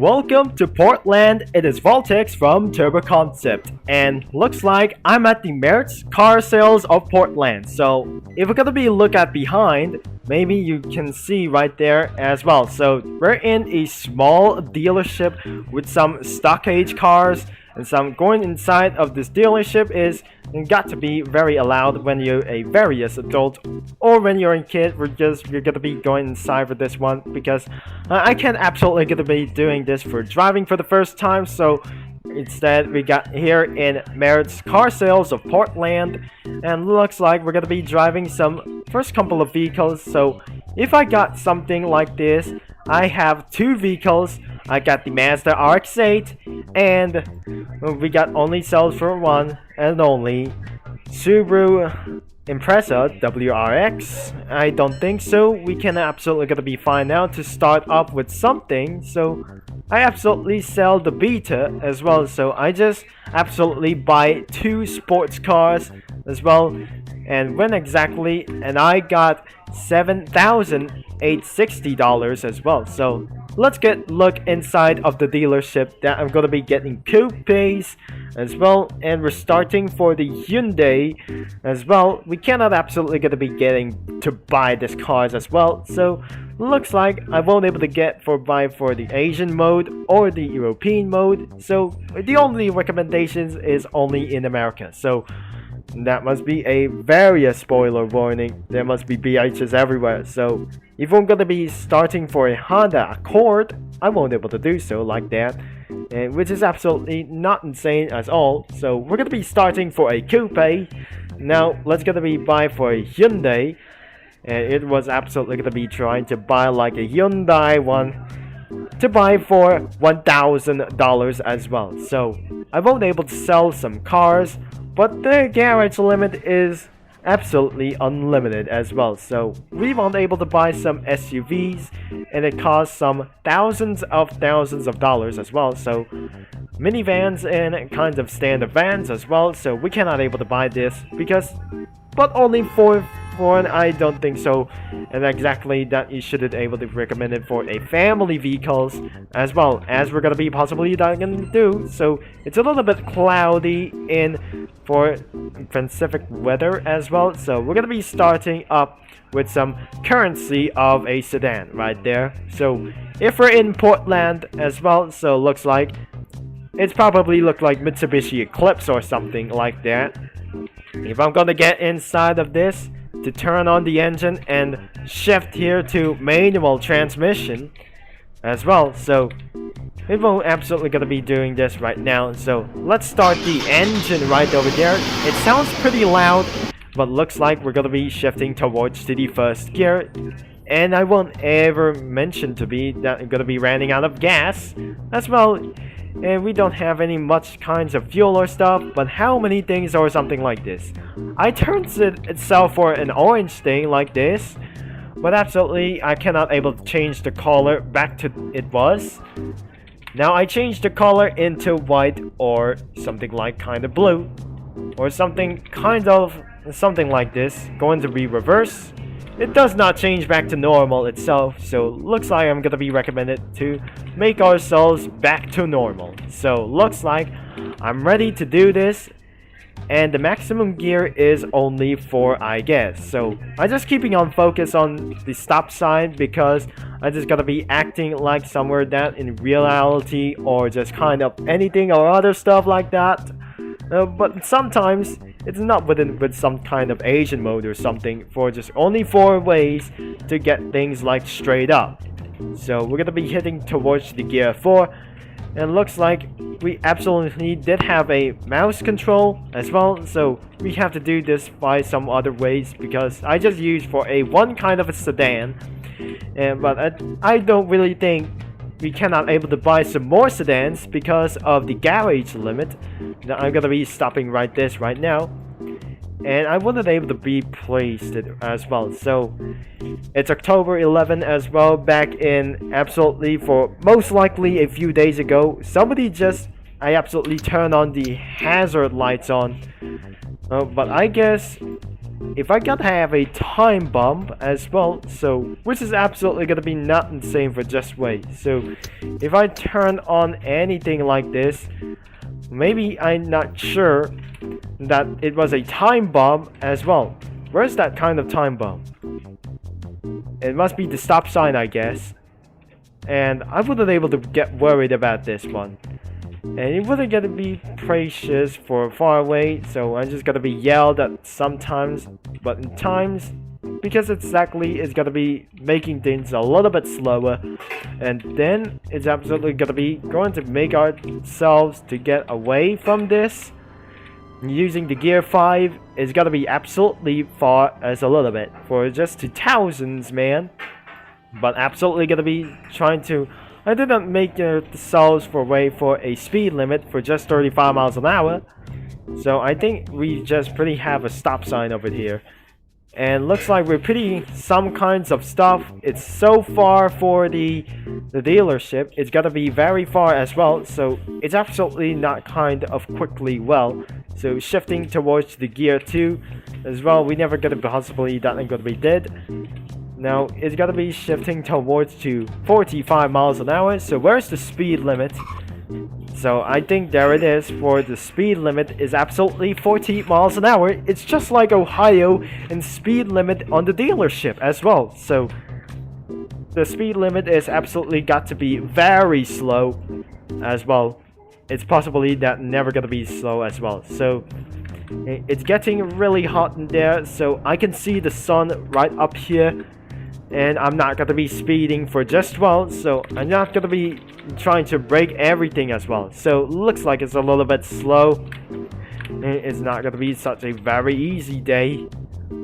Welcome to Portland. It is Voltex from Turbo Concept, and looks like I'm at the Merritt's Car Sales of Portland. So if we're gonna be look at behind, maybe you can see right there as well. So we're in a small dealership with some stock age cars, and some going inside of this dealership is got to be very allowed when you're a various adult, or when you're a kid. You're gonna be going inside for this one because I can't absolutely gonna be doing this for driving for the first time. So instead, we got here in Merritt's Car Sales of Portland, and looks like we're gonna be driving some first couple of vehicles. So if I got something like this, I have two vehicles. I got the Mazda RX-8, and we got only sales for one and only Subaru Impreza WRX. I don't think so. We can absolutely gonna be fine now to start off with something. So I absolutely sell the Beta as well. So I just absolutely buy two sports cars as well. And when exactly, and I got $7,860 as well. So let's get look inside of the dealership that I'm gonna be getting coupes as well, and we're starting for the Hyundai as well. We cannot absolutely gonna be getting to buy these cars as well. So looks like I won't able to get for buy for the Asian mode or the European mode. So the only recommendations is only in America. So that must be a very spoiler warning. There must be BHs everywhere. So if I'm gonna be starting for a Honda Accord, I won't be able to do so like that, and which is absolutely not insane at all. So we're gonna be starting for a coupe. Now let's gonna be buy for a Hyundai, and it was absolutely gonna be trying to buy like a Hyundai one to buy for $1,000 as well. So I won't able to sell some cars, but the garage limit is absolutely unlimited as well. So we won't able to buy some SUVs, and it costs some thousands of dollars as well. So minivans and kinds of standard vans as well. So we cannot able to buy this because, but only for one, I don't think so. And exactly that you shouldn't able to recommend it for a family vehicles as well, as we're gonna be possibly not gonna do. So it's a little bit cloudy in for Pacific weather as well. So we're gonna be starting up with some currency of a sedan right there. So if we're in Portland as well, so looks like it's probably look like Mitsubishi Eclipse or something like that. If I'm gonna get inside of this to turn on the engine and shift here to manual transmission as well. So it won't absolutely gonna be doing this right now. So let's start the engine right over there. It sounds pretty loud, but looks like we're gonna be shifting towards to the first gear. And I won't ever mention to be that I'm gonna be running out of gas as well. And we don't have any much kinds of fuel or stuff, but how many things or something like this. I turned it itself for an orange thing like this, but absolutely I cannot able to change the color back to it was. Now I changed the color into white or something like kind of blue, or something kind of something like this, going to be reverse. It does not change back to normal itself, so looks like I'm gonna be recommended to make ourselves back to normal. So looks like I'm ready to do this, and the maximum gear is only 4, I guess. So I just keeping on focus on the stop sign because I just gotta be acting like somewhere that in reality, or just kind of anything or other stuff like that. But sometimes it's not with some kind of Asian mode or something, for just only 4 ways to get things like straight up. So we're gonna be hitting towards the gear 4, and looks like we absolutely did have a mouse control as well. So we have to do this by some other ways because I just used for a one kind of a sedan, and but I don't really think we cannot able to buy some more sedans because of the garage limit. Now I'm gonna be stopping right this right now, and I wasn't able to be placed it as well. So it's October 11 as well, back in absolutely for most likely a few days ago. I absolutely turned on the hazard lights on, but I guess if I gotta have a time bomb as well, so which is absolutely gonna be not insane for just wait. So if I turn on anything like this, maybe I'm not sure that it was a time bomb as well. Where's that kind of time bomb? It must be the stop sign, I guess. And I wasn't able to get worried about this one. And it wasn't gonna be precious for far away, so I'm just gonna be yelled at sometimes, but in times, because exactly it's gonna be making things a little bit slower, and then it's absolutely gonna be going to make ourselves to get away from this. Using the gear 5 is gonna be absolutely far as a little bit for just 2000s, man. But absolutely gonna be trying to. I didn't make the cells for way for a speed limit for just 35 miles an hour. So I think we just pretty have a stop sign over here. And looks like we're pretty some kinds of stuff. It's so far for the dealership. It's gotta be very far as well. So it's absolutely not kind of quickly well. So shifting towards the gear 2 as well. We never gonna possibly that ain't gonna be dead. Now, it's gotta be shifting towards to 45 miles an hour. So where's the speed limit? So I think there it is. For the speed limit is absolutely 40 miles an hour. It's just like Ohio and speed limit on the dealership as well. So the speed limit is absolutely got to be very slow as well. It's possibly that never gonna be slow as well. So it's getting really hot in there. So I can see the sun right up here. And I'm not gonna be speeding for just well, so I'm not gonna be trying to break everything as well. So looks like it's a little bit slow. It's not gonna be such a very easy day,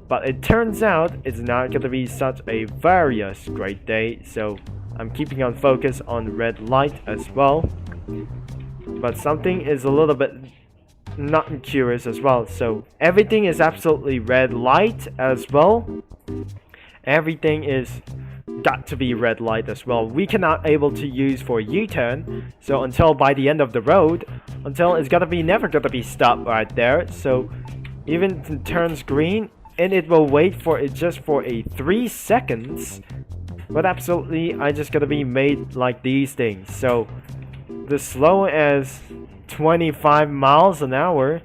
but it turns out it's not gonna be such a various great day. So I'm keeping on focus on red light as well. But something is a little bit not curious as well. So everything is absolutely red light as well. Everything is got to be red light as well. We cannot able to use for U-turn. So until by the end of the road, until it's gotta be never gonna be stopped right there. So even if it turns green, and it will wait for it just for a 3 seconds. But absolutely, I just gotta be made like these things. So the slow as 25 miles an hour,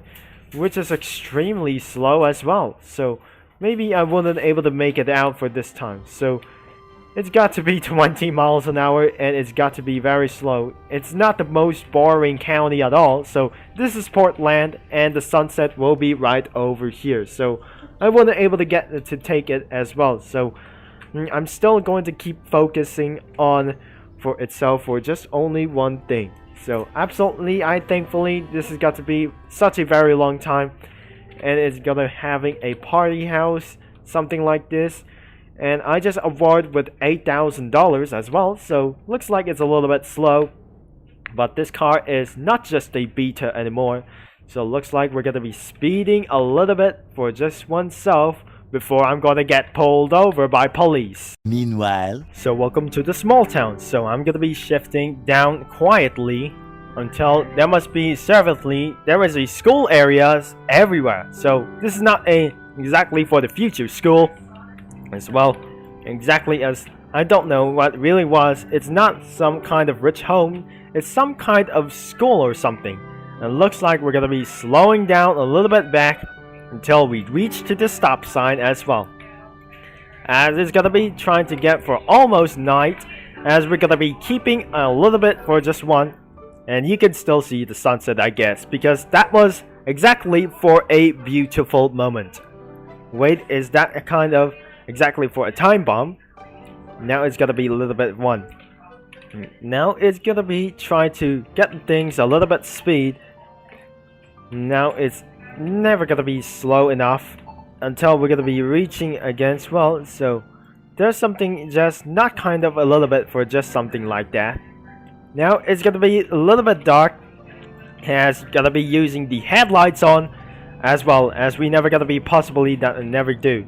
which is extremely slow as well. So maybe I wasn't able to make it out for this time. So it's got to be 20 miles an hour and it's got to be very slow. It's not the most boring county at all. So this is Portland and the sunset will be right over here. So I wasn't able to get to take it as well. So I'm still going to keep focusing on for itself for just only one thing. So absolutely, thankfully this has got to be such a very long time. And it's gonna having a party house, something like this. And I just award with $8,000 as well. So looks like it's a little bit slow. But this car is not just a beta anymore. So looks like we're gonna be speeding a little bit for just oneself before I'm gonna get pulled over by police. Meanwhile, so welcome to the small town. So I'm gonna be shifting down quietly until there must be seriously there is a school areas everywhere. So this is not a exactly for the future school as well, exactly as I don't know what it really was. It's not some kind of rich home, it's some kind of school or something. And it looks like we're gonna be slowing down a little bit back until we reach to the stop sign as well, as it's gonna be trying to get for almost night, as we're gonna be keeping a little bit for just one. And you can still see the sunset, I guess, because that was exactly for a beautiful moment. Wait, is that a kind of exactly for a time bomb? Now it's gonna be a little bit one. Now it's gonna be trying to get things a little bit speed. Now it's never gonna be slow enough until we're gonna be reaching against well. So there's something just not kind of a little bit for just something like that. Now it's gonna be a little bit dark, as gonna be using the headlights on, as well as we never gonna be possibly that and never do.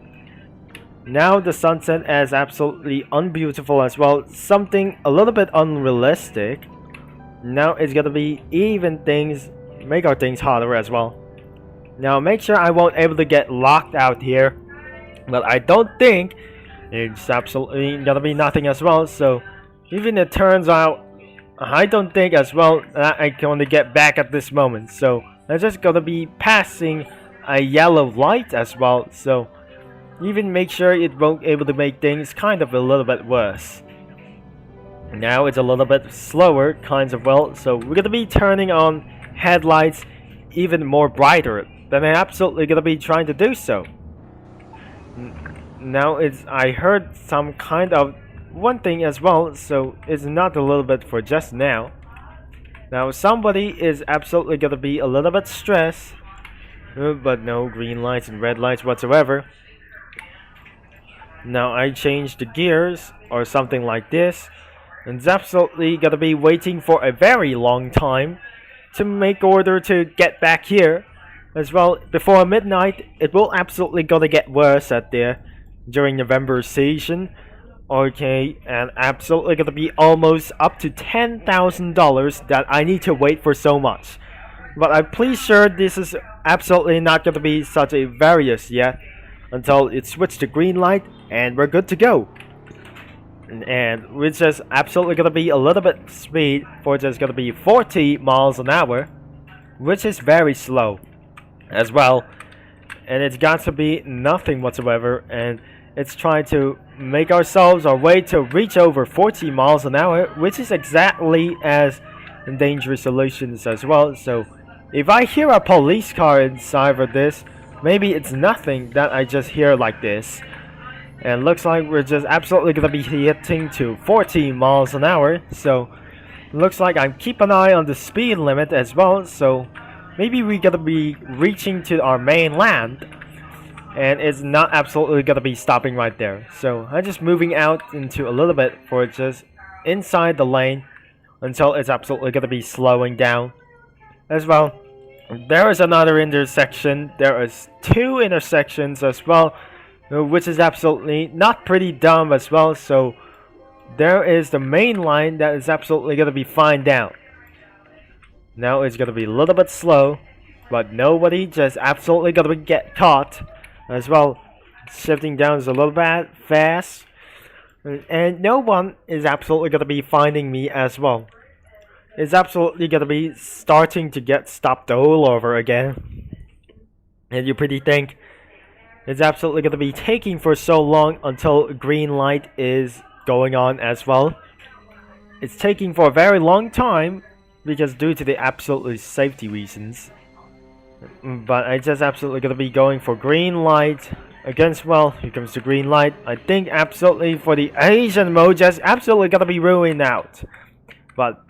Now the sunset is absolutely unbeautiful as well, something a little bit unrealistic. Now it's gonna be even things, make our things harder as well. Now make sure I won't able to get locked out here. But I don't think it's absolutely gonna be nothing as well. So even it turns out, I don't think as well that I'm gonna get back at this moment. So I'm just gonna be passing a yellow light as well. So even make sure it won't able to make things kind of a little bit worse. Now it's a little bit slower, kinds of well. So we're gonna be turning on headlights even more brighter than I'm absolutely gonna be trying to do so. Now I heard some kind of one thing as well, so it's not a little bit for just now. Now somebody is absolutely gonna be a little bit stressed, but no green lights and red lights whatsoever. Now I changed the gears or something like this, and it's absolutely gonna be waiting for a very long time to make order to get back here as well. Before midnight, it will absolutely gonna get worse at there during November season. Okay, and absolutely gonna be almost up to $10,000 that I need to wait for so much. But I'm pretty sure this is absolutely not gonna be such a various yet until it switched to green light and we're good to go. And we're just absolutely gonna be a little bit speed for just gonna be 40 miles an hour, which is very slow as well. And it's got to be nothing whatsoever, and it's trying to make ourselves our way to reach over 40 miles an hour, which is exactly as dangerous solutions as well. So if I hear a police car inside of this, maybe it's nothing that I just hear like this. And looks like we're just absolutely gonna be hitting to 40 miles an hour. So looks like I'm keeping an eye on the speed limit as well. So maybe we're gonna be reaching to our mainland, and it's not absolutely gonna be stopping right there. So I'm just moving out into a little bit for just inside the lane until it's absolutely gonna be slowing down as well. There is another intersection. There is two intersections as well, which is absolutely not pretty dumb as well. So there is the main line that is absolutely gonna be fine down. Now it's gonna be a little bit slow, but nobody just absolutely gonna get caught as well. Shifting down is a little bit fast, and no one is absolutely gonna be finding me as well. It's absolutely gonna be starting to get stopped all over again. And you pretty think it's absolutely gonna be taking for so long until green light is going on as well. It's taking for a very long time because due to the absolutely safety reasons. But I just absolutely gonna be going for green light against, well, here comes the green light. I think absolutely for the Asian mode just absolutely gonna be ruined out. But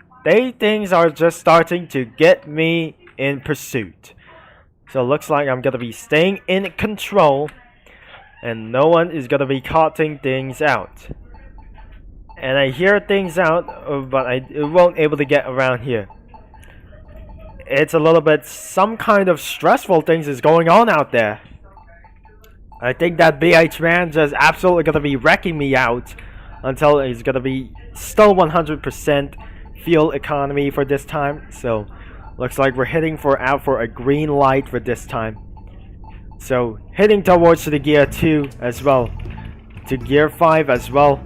things are just starting to get me in pursuit. So it looks like I'm gonna be staying in control and no one is gonna be cutting things out. And I hear things out, but I won't able to get around here. It's a little bit some kind of stressful things is going on out there. I think that BH man just absolutely gonna be wrecking me out until he's gonna be still 100% fuel economy for this time. So looks like we're heading out for a green light for this time. So heading towards the gear 2 as well, to gear 5 as well,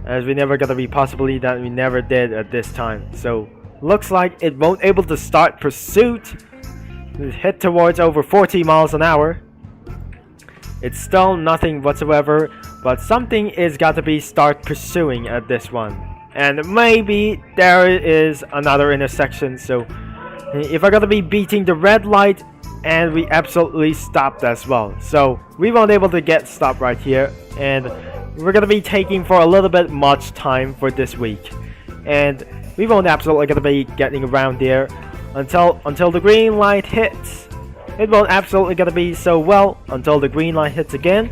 as we never gonna be possibly that we never did at this time. So looks like it won't able to start pursuit. Head towards over 40 miles an hour. It's still nothing whatsoever, but something is got to be start pursuing at this one. And maybe there is another intersection. So if I'm gonna be beating the red light, and we absolutely stopped as well. So we won't able to get stopped right here, and we're gonna be taking for a little bit much time for this week, and we won't absolutely gonna be getting around there until the green light hits. It won't absolutely gonna be so well until the green light hits again,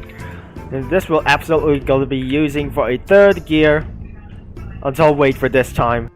and this will absolutely gonna be using for a third gear until wait for this time.